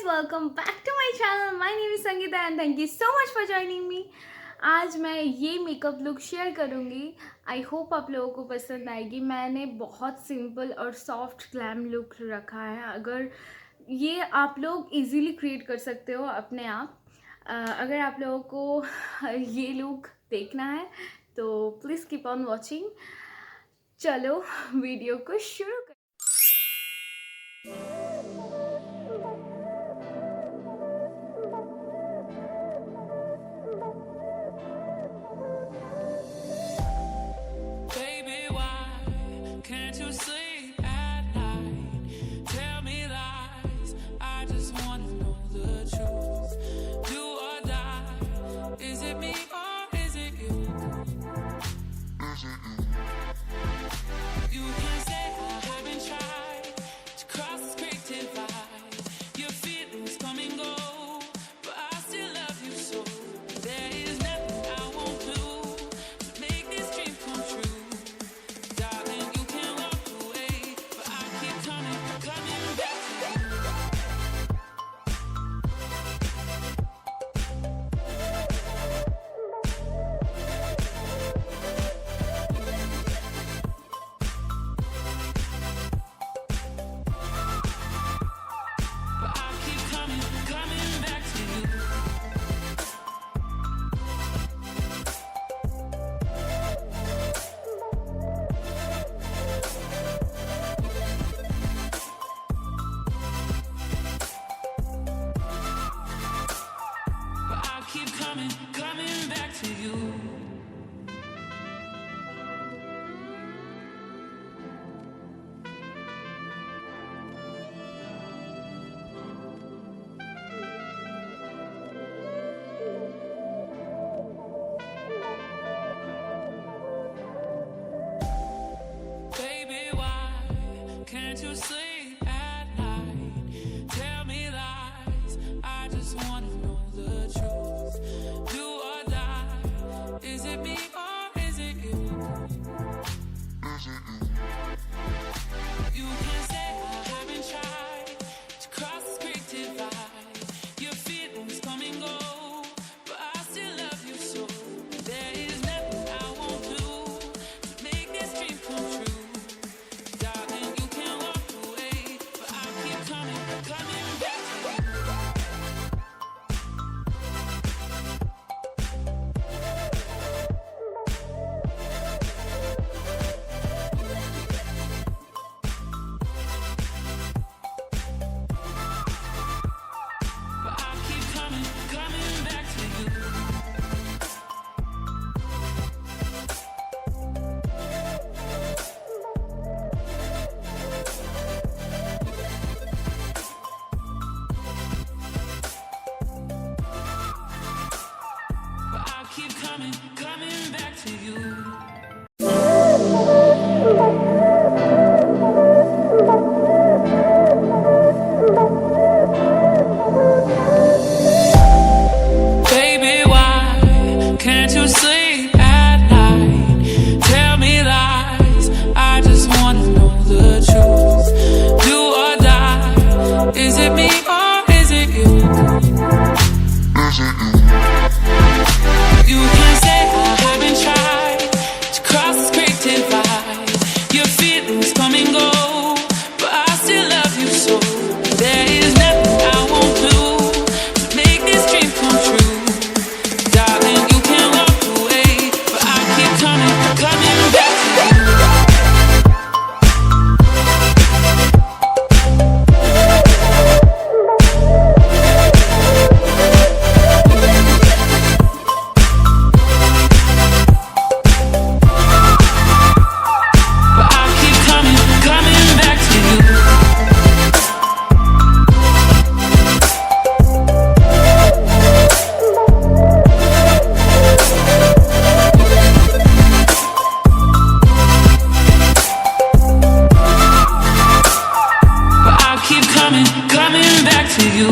Welcome back to my channel. My name is Sangeeta and thank you so much for joining me. आज मैं ये makeup look share करूँगी। I hope आप लोगों को पसंद आएगी। मैंने बहुत सिंपल और सॉफ्ट ग्लैम लुक रखा है। अगर ये आप लोग इजीली क्रिएट कर सकते हो अपने आप। अगर आप लोगों को ये लुक देखना है तो प्लीज़ कीप ऑन वॉचिंग। चलो वीडियो को शुरू कर। Coming back to you. Baby, why can't you sleep at night? Tell me lies, I just wanna know the truth. Do or die, is it me or is it you? You can say I haven't tried to cross this great divide. Your feelings come and go, but I still love you so. There is nothing I won't do to make this dream come true. Darling, you can walk away, but I keep coming back to you. But I keep coming back to you. But I keep coming back to you. Baby, why can't you sleep at night? Tell me lies, I just wanna know the truth. Do or die, is it me or is it you? You can say I haven't tried to cross this great divide. Your feelings come and go, but I still love you so. There is nothing I won't do to make this dream come true. Darling, you can walk away, but I keep coming back to you. But I keep coming back to you. But I keep coming back to you.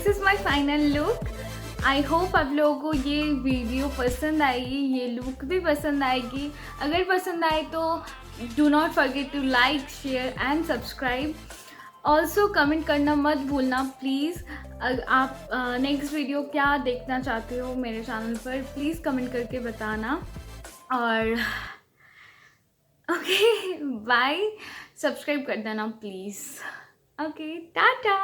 This is my final look. I hope आप लोगों को ये video पसंद आएगी, ये look भी पसंद आएगी। अगर पसंद आए तो do not forget to like, share and subscribe. Also comment करना मत भूलना प्लीज़। आप नेक्स्ट वीडियो क्या देखना चाहते हो मेरे चैनल पर, प्लीज़ कमेंट करके बताना। और ओके बाय, सब्सक्राइब कर देना प्लीज़। ओके टाटा।